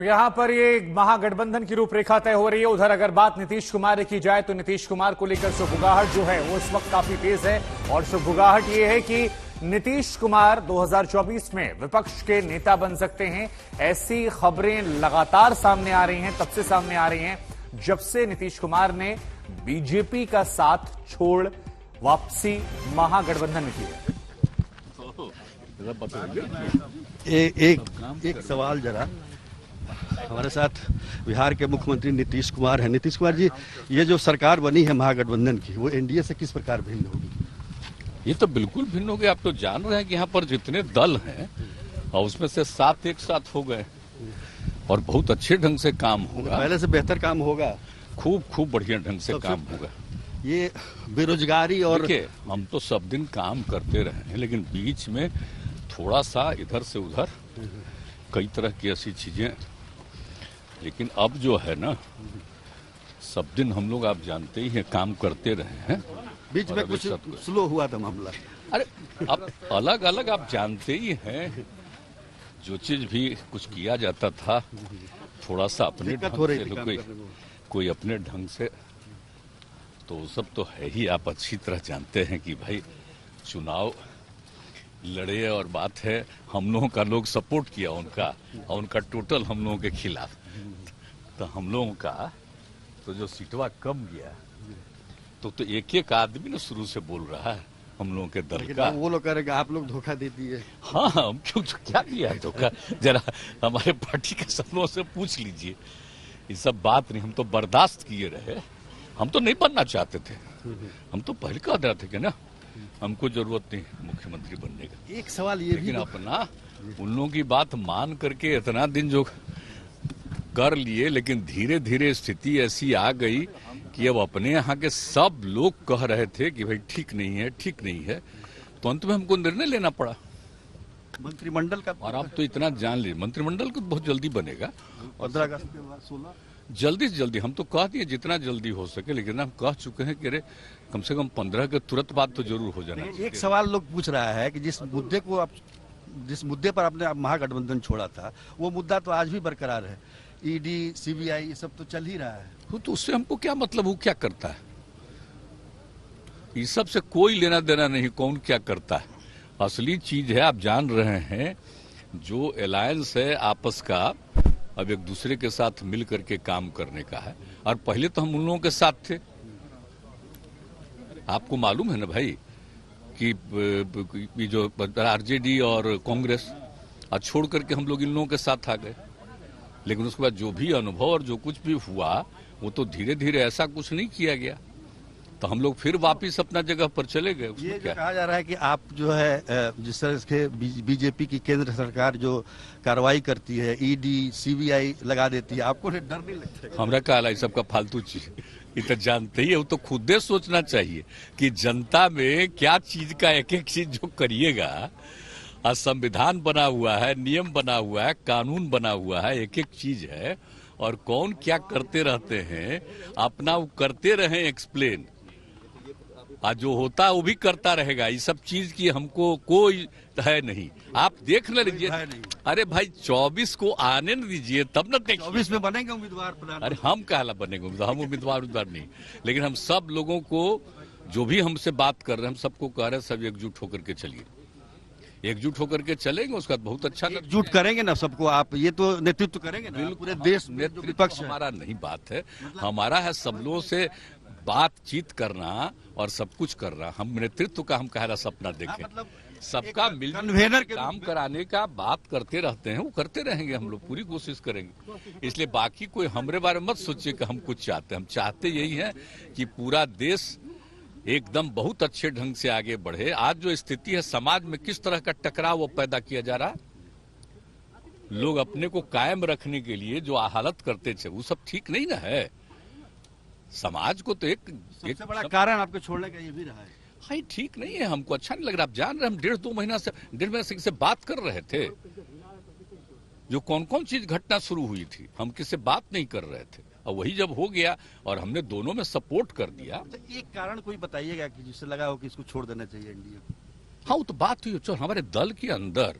यहां पर ये महागठबंधन की रूपरेखा तय हो रही है। उधर अगर बात नीतीश कुमार की जाए तो नीतीश कुमार को लेकर सुगबुगाहट जो है वो इस वक्त काफी तेज है। और सुगबुगाहट ये है कि नीतीश कुमार 2024 में विपक्ष के नेता बन सकते हैं। ऐसी खबरें लगातार सामने आ रही हैं, तब से सामने आ रही हैं जब से नीतीश कुमार ने बीजेपी का साथ छोड़ वापसी महागठबंधन में की है। एक सवाल जरा, हमारे साथ बिहार के मुख्यमंत्री नीतीश कुमार हैं। नीतीश कुमार जी, ये जो सरकार बनी है महागठबंधन की, वो एनडीए से किस प्रकार भिन्न होगी? ये तो बिल्कुल भिन्न हो गया। आप तो जान रहे हैं कि यहाँ पर जितने दल हैं और उसमें से 7 एक साथ हो गए और बहुत अच्छे ढंग से काम होगा। पहले से बेहतर काम होगा, खूब बढ़िया ढंग से काम होगा। ये बेरोजगारी और देखिए, हम तो सब दिन काम करते रहे हैं, लेकिन बीच में थोड़ा सा इधर से उधर कई तरह की ऐसी चीजें, लेकिन अब जो है ना, सब दिन हम लोग आप जानते ही हैं काम करते रहे हैं। बीच में कुछ स्लो हुआ था मामला। अरे अब अलग अलग आप जानते ही हैं, जो चीज भी कुछ किया जाता था थोड़ा सा अपने ढंग से, कोई अपने ढंग से, तो सब तो है ही। आप अच्छी तरह जानते हैं कि भाई चुनाव लड़े और बात है, हम लोगों का लोग सपोर्ट किया उनका, और उनका टोटल हम लोगों के खिलाफ, तो हम लोगों का तो जो सीटवा कम गया, तो एक एक आदमी ना शुरू से बोल रहा है हम लोगों के दल का। वो लोग करेंगे आप लोग धोखा दे दिए। हाँ, हम क्यों, क्या दिया है धोखा? जरा हमारे पार्टी के सब लोगों से पूछ लीजिए। ये सब बात नहीं, हम तो बर्दाश्त किए रहे। हम तो नहीं बनना चाहते थे, हम तो पहले कह रहे थे कि ना हमको जरूरत नहीं मुख्यमंत्री बनने का। एक सवाल ये लेकिन अपना उन लोगों की बात मान करके इतना दिन जो कर लिए, लेकिन धीरे धीरे स्थिति ऐसी आ गई कि अब अपने यहाँ के सब लोग कह रहे थे कि भाई ठीक नहीं है, ठीक नहीं है, तो अंत में हमको निर्णय लेना पड़ा मंत्रिमंडल का। और आप तो इतना जान लीजिए, मंत्रिमंडल को बहुत जल्दी बनेगा। 15 अगस्त के बाद 16 जल्दी से जल्दी, हम तो कह दिए जितना जल्दी हो सके, लेकिन हम कह चुके हैं कि अरे कम से कम 15 के तुरंत बाद तो जरूर हो जाना चाहिए। एक सवाल लोग पूछ रहा है कि जिस मुद्दे पर आपने महागठबंधन छोड़ा था, वो मुद्दा तो आज भी बरकरार है। ईडी, सीबीआई, ये सब तो चल ही रहा है। तो उससे हमको क्या मतलब, वो क्या करता है? इस सब से कोई लेना देना नहीं, कौन क्या करता है। असली चीज है, आप जान रहे हैं, जो अलायंस है आपस का, अब एक दूसरे के साथ मिल करके काम करने का है। और पहले तो हम उन लोगों के साथ थे। आपको मालूम है ना भाई कि जो आरजेडी और कांग्रेस छोड़ करके हम लोग इन लोगों के साथ आ गए। लेकिन उसके बाद जो भी अनुभव और जो कुछ भी हुआ, वो तो धीरे धीरे ऐसा कुछ नहीं किया गया, तो हम लोग फिर वापस अपना जगह पर चले गए। ये क्या कहा जा रहा है कि आप जो है जिस तरह से बीजेपी की केंद्र सरकार जो कार्रवाई करती है, ईडी, सीबीआई लगा देती है, आपको डर नहीं लगता? हमरा कहला ये सब का फालतू चीज, ये तो जानते ही है। वो तो खुद सोचना चाहिए कि जनता में क्या चीज का एक एक चीज जो करिएगा। संविधान बना हुआ है, नियम बना हुआ है, कानून बना हुआ है, एक एक चीज है, और कौन क्या करते रहते हैं अपना वो करते रहे एक्सप्लेन, और जो होता है वो भी करता रहेगा। ये सब चीज की हमको कोई है नहीं। आप देख न लीजिए, अरे भाई 24 को आने न दीजिए, तब न देखिए 24 में बनेंगे उम्मीदवार। अरे हम कहला बनेंगे उम्मीदवार, हम उम्मीदवार नहीं, लेकिन हम सब लोगों को, जो भी हमसे बात कर रहे हैं, हम सबको कह रहे हैं सब एकजुट होकर के चलिए, एकजुट होकर के चलेंगे। उसका बहुत अच्छा एकजुट करेंगे ना सबको। आप ये तो नेतृत्व करेंगे ना पूरे देश में। विपक्ष हमारा नहीं बात है, हमारा है सब लोगों से बातचीत करना और सब कुछ करना। हम नेतृत्व का हम कहला सपना देखें, सबका मिलकर काम कराने का बात करते रहते हैं, वो करते रहेंगे। हम लोग पूरी कोशिश करेंगे। इसलिए बाकी कोई हमारे बारे में मत सोचिए कि हम कुछ चाहते हैं। हम चाहते यही है कि पूरा देश एकदम बहुत अच्छे ढंग से आगे बढ़े। आज जो स्थिति है समाज में, किस तरह का टकराव वो पैदा किया जा रहा है, लोग अपने को कायम रखने के लिए जो हालत करते थे, वो सब ठीक नहीं ना है। समाज को तो एक सबसे बड़ा कारण आपके छोड़ने का ये भी रहा है। हाँ, ठीक नहीं है, हमको अच्छा नहीं लग रहा। आप जान रहे, हम 1.5 महीना से 1.5 महीने से बात कर रहे थे, जो कौन कौन चीज घटना शुरू हुई थी, हम किससे बात नहीं कर रहे थे। और वही जब हो गया और हमने दोनों में सपोर्ट कर दिया। तो एक कारण कोई बताइएगा कि जिससे लगा हो कि इसको छोड़ देना चाहिए एनडीए? हाँ, वो तो बात हुई। हमारे दल के अंदर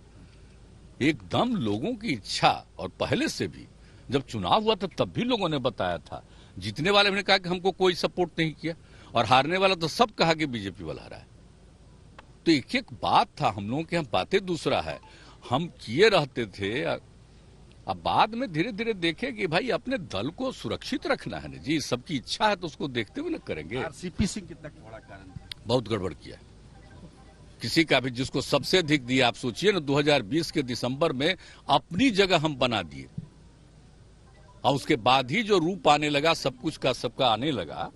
एकदम लोगों की इच्छा और पहले से भी जब चुनाव हुआ था तब भी लोगों ने बताया था। जीतने वाले ने कहा कि हमको कोई सपोर्ट नहीं किया, और हारने वाला तो सब कहा कि बीजेपी वाला हारा है। तो एक एक बात था, हम लोगों के यहाँ बातें दूसरा है, हम किए रहते थे। अब बाद में धीरे धीरे देखे कि भाई अपने दल को सुरक्षित रखना है ना जी, सबकी इच्छा है तो उसको देखते हुए ना करेंगे। आरसीपी सिंह कितना बड़ा कारण था? बहुत गड़बड़ किया किसी का भी, जिसको सबसे अधिक दिया। आप सोचिए ना, 2020 के दिसंबर में अपनी जगह हम बना दिए, और उसके बाद ही जो रूप आने लगा सब कुछ का सबका आने लगा,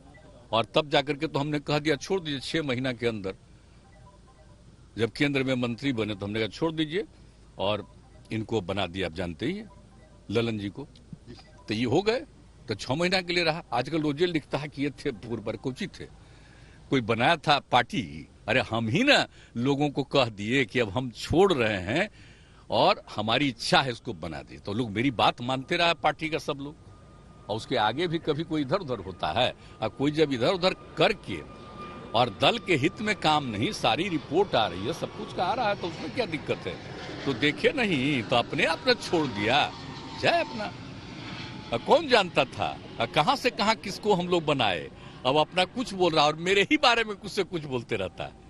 और तब जाकर के तो हमने कह दिया छोड़ दीजिए। 6 महीना के अंदर जब केंद्र में मंत्री बने तो हमने कहा छोड़ दीजिए, और इनको बना दिया। आप जानते ही हैं ललन जी को, तो ये हो गए। तो 6 महीना के लिए रहा। आजकल रोजे लिखता है कि ये थे पूर्व कोची थे, कोई बनाया था पार्टी? अरे हम ही ना लोगों को कह दिए कि अब हम छोड़ रहे हैं और हमारी इच्छा है इसको बना दे। तो लोग मेरी बात मानते रहा पार्टी का सब लोग, और उसके आगे भी कभी कोई इधर उधर होता है। और कोई जब इधर उधर करके और दल के हित में काम नहीं, सारी रिपोर्ट आ रही है, सब कुछ का आ रहा है, तो उसमें क्या दिक्कत है? तो देखे नहीं तो अपने आप ने छोड़ दिया जाए अपना। कौन जानता था कहां से कहां किसको हम लोग बनाए। अब अपना कुछ बोल रहा और मेरे ही बारे में कुछ से कुछ बोलते रहता है।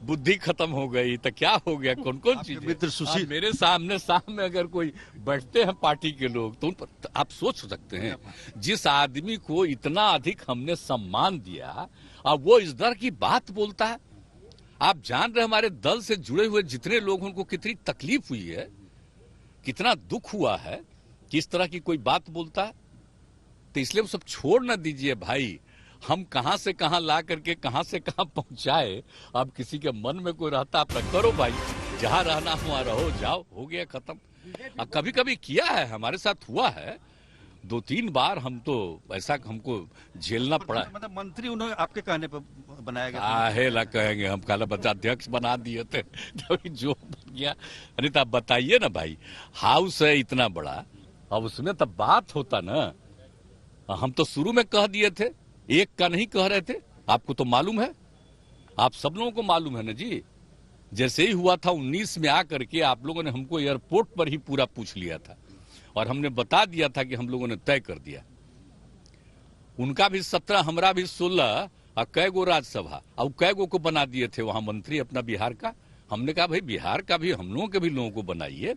बुद्धि खत्म हो गई तो क्या हो गया? कौन कौन चीज? मित्र सुशील मेरे सामने अगर कोई बैठते हैं पार्टी के लोग तो उन पर आप सोच सकते हैं, जिस आदमी को इतना अधिक हमने सम्मान दिया, अब वो इस दर की बात बोलता है। आप जान रहे हमारे दल से जुड़े हुए जितने लोग उनको कितनी तकलीफ हुई है, कितना दुख हुआ है कि इस तरह की कोई बात बोलता है। तो इसलिए वो सब छोड़ ना दीजिए भाई। हम कहां से कहां ला करके कहां से कहां पहुंचाए। अब किसी के मन में कोई रहता अपना करो भाई, जहां रहना वहां रहो, जाओ, हो गया खत्म। कभी कभी किया है, हमारे साथ हुआ है 2-3 बार। हम तो ऐसा हमको झेलना पड़ा। मतलब मंत्री उन्होंने आपके कहने पर बनाया गया? आहे ला कहेंगे हम, काला बच्चा अध्यक्ष बना दिए थे जो बन गया। अरे तो आप बताइए ना भाई, हाउस है इतना बड़ा, अब उसमें तब बात होता ना। हम तो शुरू में कह दिए थे, एक का नहीं कह रहे थे। आपको तो मालूम है, आप सब लोगों को मालूम है ना जी। जैसे ही हुआ था 19 में आकर के आप लोगों ने हमको एयरपोर्ट पर ही पूरा पूछ लिया था, और हमने बता दिया था कि हम लोगों ने तय कर दिया। उनका भी 17, हमारा भी 16, और कै गो राज्यसभा और कै गो को बना दिए थे वहां मंत्री अपना बिहार का। हमने कहा भाई बिहार का भी हम लोगों के भी लोगों को बनाइए,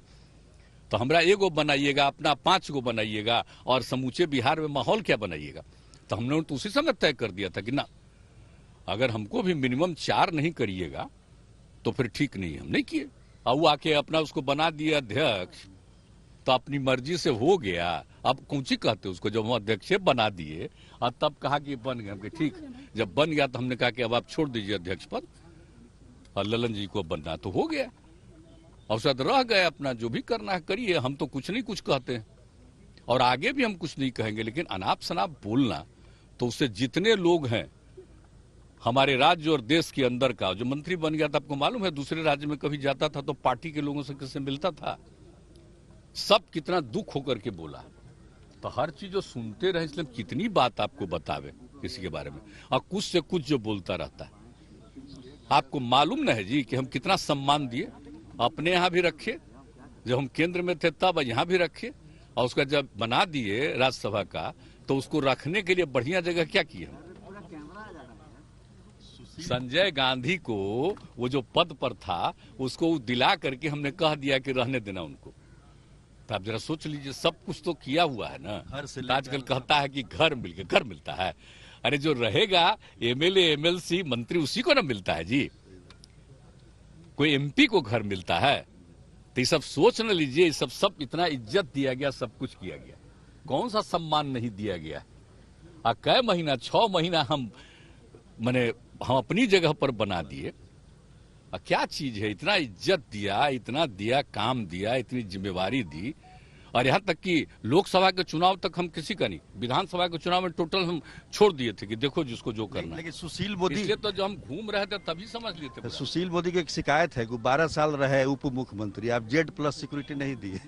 तो हमरा एगो बनाइएगा, अपना 5 गो बनाइएगा, और समूचे बिहार में माहौल क्या बनाइएगा। तो हमने तो उसी समय तय कर दिया था कि ना, अगर हमको भी मिनिमम 4 नहीं करिएगा तो फिर ठीक नहीं। हम नहीं किए, और वो आके अपना उसको बना दिया अध्यक्ष, तो अपनी मर्जी से हो गया। अब कौन सी कहते उसको, जब हम अध्यक्ष बना दिए और तब कहा कि बन गए। हमके ठीक, जब बन गया तो हमने कहा कि अब आप छोड़ दीजिए अध्यक्ष पद, और ललन जी को बनना तो हो गया, और शायद रह गए। अपना जो भी करना है करिए, हम तो कुछ नहीं कुछ कहते हैं, और आगे भी हम कुछ नहीं कहेंगे। लेकिन अनाप शनाप बोलना, तो उससे जितने लोग हैं हमारे राज्य और देश के अंदर का, जो मंत्री बन गया था, आपको मालूम है दूसरे राज्य में कभी जाता था तो पार्टी के लोगों से किससे मिलता था, सब कितना दुख होकर के बोला। तो हर चीज जो सुनते रहे, इसलिए कितनी बात आपको बतावे किसी के बारे में, और कुछ से कुछ जो बोलता रहता है। आपको मालूम न है जी कि हम कितना सम्मान दिए, अपने यहाँ भी रखे, जब हम केंद्र में थे तब यहाँ भी रखे, और उसका जब बना दिए राज्यसभा का, तो उसको रखने के लिए बढ़िया जगह क्या किए हम। संजय गांधी को वो जो पद पर था उसको दिला करके हमने कह दिया कि रहने देना उनको। तो आप जरा सोच लीजिए, सब कुछ तो किया हुआ है ना। आजकल कहता है कि घर मिलता है। अरे जो रहेगा एमएलए एमएलसी मंत्री उसी को ना मिलता है जी, कोई एमपी को घर मिलता है। तो ये सब सोच न लीजिए, सब इतना इज्जत दिया गया, सब कुछ किया गया, कौन सा सम्मान नहीं दिया गया। कै महीना 6 महीना हम अपनी जगह पर बना दिए। क्या चीज है, इतना इज्जत दिया, इतना दिया, काम दिया, इतनी जिम्मेवारी दी, और यहाँ तक कि लोकसभा के चुनाव तक हम किसी का नहीं, विधानसभा के चुनाव में टोटल हम छोड़ दिए थे कि देखो जिसको जो करना। लेकिन सुशील मोदी, इसलिए तो जब हम घूम रहे थे तभी समझ लिए थे। सुशील मोदी की एक शिकायत है कि 12 साल रहे उप मुख्यमंत्री, आप Z+ सिक्योरिटी नहीं दिए।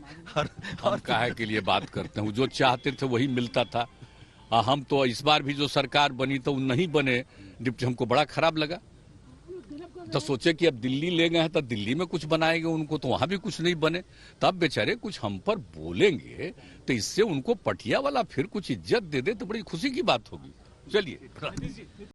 और काहे के लिए बात करते हैं, जो चाहते थे वही मिलता था। हम तो इस बार भी जो सरकार बनी तो नहीं बने, हमको बड़ा खराब लगा। तो सोचे कि अब दिल्ली ले गए हैं तो दिल्ली में कुछ बनाएंगे उनको, तो वहां भी कुछ नहीं बने। तब बेचारे कुछ हम पर बोलेंगे तो इससे उनको पटिया वाला फिर कुछ इज्जत दे दे तो बड़ी खुशी की बात होगी। चलिए।